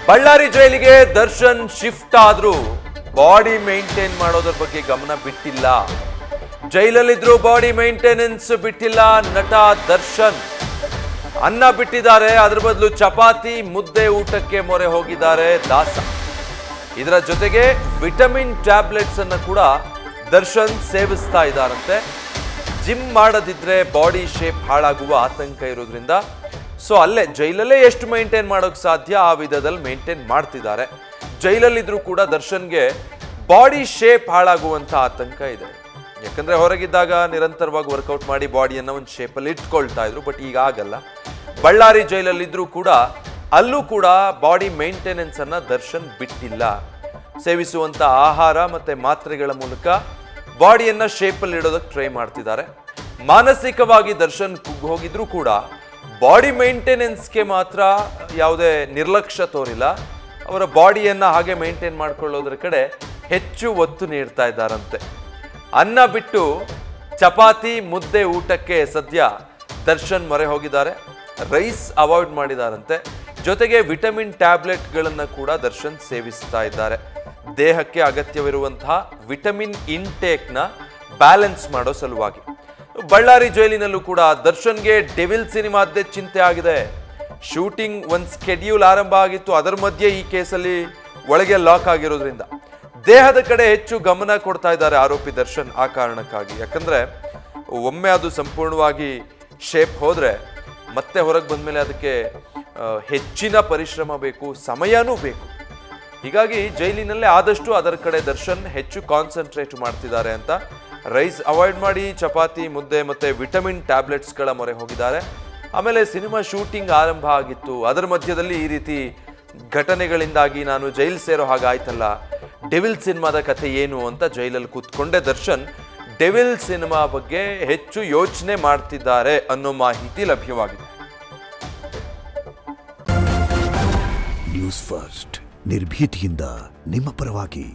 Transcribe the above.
ಬಳ್ಳಾರಿ ಜೈಲಿಗೆ ದರ್ಶನ್ ಶಿಫ್ಟ್ ಆದ್ರೂ body maintain ಮಾಡೋದ್ರ ಬಗ್ಗೆ ಗಮನ ಬಿಟ್ಟಿಲ್ಲ. ಜೈಲಲ್ಲಿದ್ರು ಬಾಡಿ ಮೇಂಟೆನೆನ್ಸ್ ಬಿಟ್ಟಿಲ್ಲ ನಟ ದರ್ಶನ್. ಅನ್ನ ಬಿಟ್ಟಿದ್ದಾರೆ, ಅದ್ರ ಬದಲು ಚಪಾತಿ ಮುದ್ದೆ ಊಟಕ್ಕೆ ಮೊರೆ ಹೋಗಿದ್ದಾರೆ ದಾಸ. ಇದರ ಜೊತೆಗೆ ವಿಟಮಿನ್ ಟ್ಯಾಬ್ಲೆಟ್ಸ್ ಅನ್ನು ಕೂಡ ದರ್ಶನ್ ಸೇವಿಸ್ತಾ ಇದ್ದಾರಂತೆ. ಜಿಮ್ ಮಾಡದಿದ್ರೆ ಬಾಡಿ ಶೇಪ್ ಹಾಳಾಗುವ ಆತಂಕ ಇರೋದ್ರಿಂದ ಅಲ್ಲೇ ಜೈಲಲ್ಲೇ ಎಷ್ಟು ಮೇಂಟೈನ್ ಮಾಡೋಕೆ ಸಾಧ್ಯ ಆ ವಿಧದಲ್ಲಿ ಮೇಂಟೈನ್ ಮಾಡ್ತಿದ್ದಾರೆ. ಜೈಲಲ್ಲಿದ್ರೂ ಕೂಡ ದರ್ಶನ್ಗೆ ಬಾಡಿ ಶೇಪ್ ಹಾಳಾಗುವಂತ ಆತಂಕ ಇದೆ. ಯಾಕಂದ್ರೆ ಹೊರಗಿದ್ದಾಗ ನಿರಂತರವಾಗಿ ವರ್ಕೌಟ್ ಮಾಡಿ ಬಾಡಿಯನ್ನು ಒಂದು ಶೇಪಲ್ಲಿ ಇಟ್ಕೊಳ್ತಾ ಇದ್ರು, ಬಟ್ ಈಗ ಆಗಲ್ಲ. ಬಳ್ಳಾರಿ ಜೈಲಲ್ಲಿದ್ರೂ ಕೂಡ ಅಲ್ಲೂ ಕೂಡ ಬಾಡಿ ಮೇಂಟೆನೆನ್ಸ್ ಅನ್ನ ದರ್ಶನ್ ಬಿಟ್ಟಿಲ್ಲ. ಸೇವಿಸುವಂತ ಆಹಾರ ಮತ್ತೆ ಮಾತ್ರೆಗಳ ಮೂಲಕ ಬಾಡಿಯನ್ನ ಶೇಪಲ್ಲಿ ಇಡೋದಕ್ಕೆ ಟ್ರೈ ಮಾಡ್ತಿದ್ದಾರೆ. ಮಾನಸಿಕವಾಗಿ ದರ್ಶನ್ ಹೋಗಿದ್ರು ಕೂಡ ಬಾಡಿ ಮೇಂಟೆನೆನ್ಸ್ಗೆ ಮಾತ್ರ ಯಾವುದೇ ನಿರ್ಲಕ್ಷ್ಯ ತೋರಿಲ್ಲ. ಅವರ ಬಾಡಿಯನ್ನ ಹಾಗೆ ಮೇಂಟೈನ್ ಮಾಡ್ಕೊಳ್ಳೋದ್ರ ಕಡೆ ಹೆಚ್ಚು ಒತ್ತು ನೀಡ್ತಾ ಇದ್ದಾರಂತೆ. ಅನ್ನ ಬಿಟ್ಟು ಚಪಾತಿ ಮುದ್ದೆ ಊಟಕ್ಕೆ ಸದ್ಯ ದರ್ಶನ್ ಮೊರೆ ಹೋಗಿದ್ದಾರೆ. ರೈಸ್ ಅವಾಯ್ಡ್ ಮಾಡಿದಾರಂತೆ. ಜೊತೆಗೆ ವಿಟಮಿನ್ ಟ್ಯಾಬ್ಲೆಟ್ಗಳನ್ನು ಕೂಡ ದರ್ಶನ್ ಸೇವಿಸ್ತಾ ಇದ್ದಾರೆ. ದೇಹಕ್ಕೆ ಅಗತ್ಯವಿರುವಂತಹ ವಿಟಮಿನ್ ಇಂಟೇಕ್ನ ಬ್ಯಾಲೆನ್ಸ್ ಮಾಡೋ ಸಲುವಾಗಿ. ಬಳ್ಳಾರಿ ಜೈಲಿನಲ್ಲೂ ಕೂಡ ದರ್ಶನ್ಗೆ ಡೆವಿಲ್ ಸಿನಿಮಾದ್ದೇ ಚಿಂತೆ ಆಗಿದೆ. ಶೂಟಿಂಗ್ ಒಂದು ಸ್ಕೆಡ್ಯೂಲ್ ಆರಂಭ ಆಗಿತ್ತು, ಅದರ ಮಧ್ಯೆ ಈ ಕೇಸಲ್ಲಿ ಒಳಗೆ ಲಾಕ್ ಆಗಿರೋದ್ರಿಂದ ದೇಹದ ಕಡೆ ಹೆಚ್ಚು ಗಮನ ಕೊಡ್ತಾ ಇದ್ದಾರೆ ಆರೋಪಿ ದರ್ಶನ್. ಆ ಕಾರಣಕ್ಕಾಗಿ, ಯಾಕಂದ್ರೆ ಒಮ್ಮೆ ಅದು ಸಂಪೂರ್ಣವಾಗಿ ಶೇಪ್ ಹೋದ್ರೆ ಮತ್ತೆ ಹೊರಗೆ ಬಂದ್ಮೇಲೆ ಅದಕ್ಕೆ ಹೆಚ್ಚಿನ ಪರಿಶ್ರಮ ಬೇಕು, ಸಮಯನೂ ಬೇಕು. ಹೀಗಾಗಿ ಜೈಲಿನಲ್ಲೇ ಆದಷ್ಟು ಅದರ ಕಡೆ ದರ್ಶನ್ ಹೆಚ್ಚು ಕಾನ್ಸಂಟ್ರೇಟ್ ಮಾಡ್ತಿದ್ದಾರೆ ಅಂತ ರೈಸ್ ಅವಾಯ್ಡ್ ಮಾಡಿ ಚಪಾತಿ ಮುದ್ದೆ ಮತ್ತೆ ವಿಟಮಿನ್ ಟ್ಯಾಬ್ಲೆಟ್ಸ್ಗಳ ಮೊರೆ ಹೋಗಿದ್ದಾರೆ. ಆಮೇಲೆ ಸಿನಿಮಾ ಶೂಟಿಂಗ್ ಆರಂಭ ಆಗಿತ್ತು, ಅದರ ಮಧ್ಯದಲ್ಲಿ ಈ ರೀತಿ ಘಟನೆಗಳಿಂದಾಗಿ ನಾನು ಜೈಲ್ ಸೇರೋ ಹಾಗಾಯ್ತಲ್ಲ, ಡೆವಿಲ್ ಸಿನಿಮಾದ ಕಥೆ ಏನು ಅಂತ ಜೈಲಲ್ಲಿ ಕೂತ್ಕೊಂಡೆ ದರ್ಶನ್ ಡೆವಿಲ್ ಸಿನಿಮಾ ಬಗ್ಗೆ ಹೆಚ್ಚು ಯೋಚನೆ ಮಾಡ್ತಿದ್ದಾರೆ ಅನ್ನೋ ಮಾಹಿತಿ ಲಭ್ಯವಾಗಿದೆ. ನ್ಯೂಸ್ ಫಸ್ಟ್ ನಿರ್ಭೀತಿಯಿಂದ ನಿಮ್ಮ ಪರವಾಗಿ.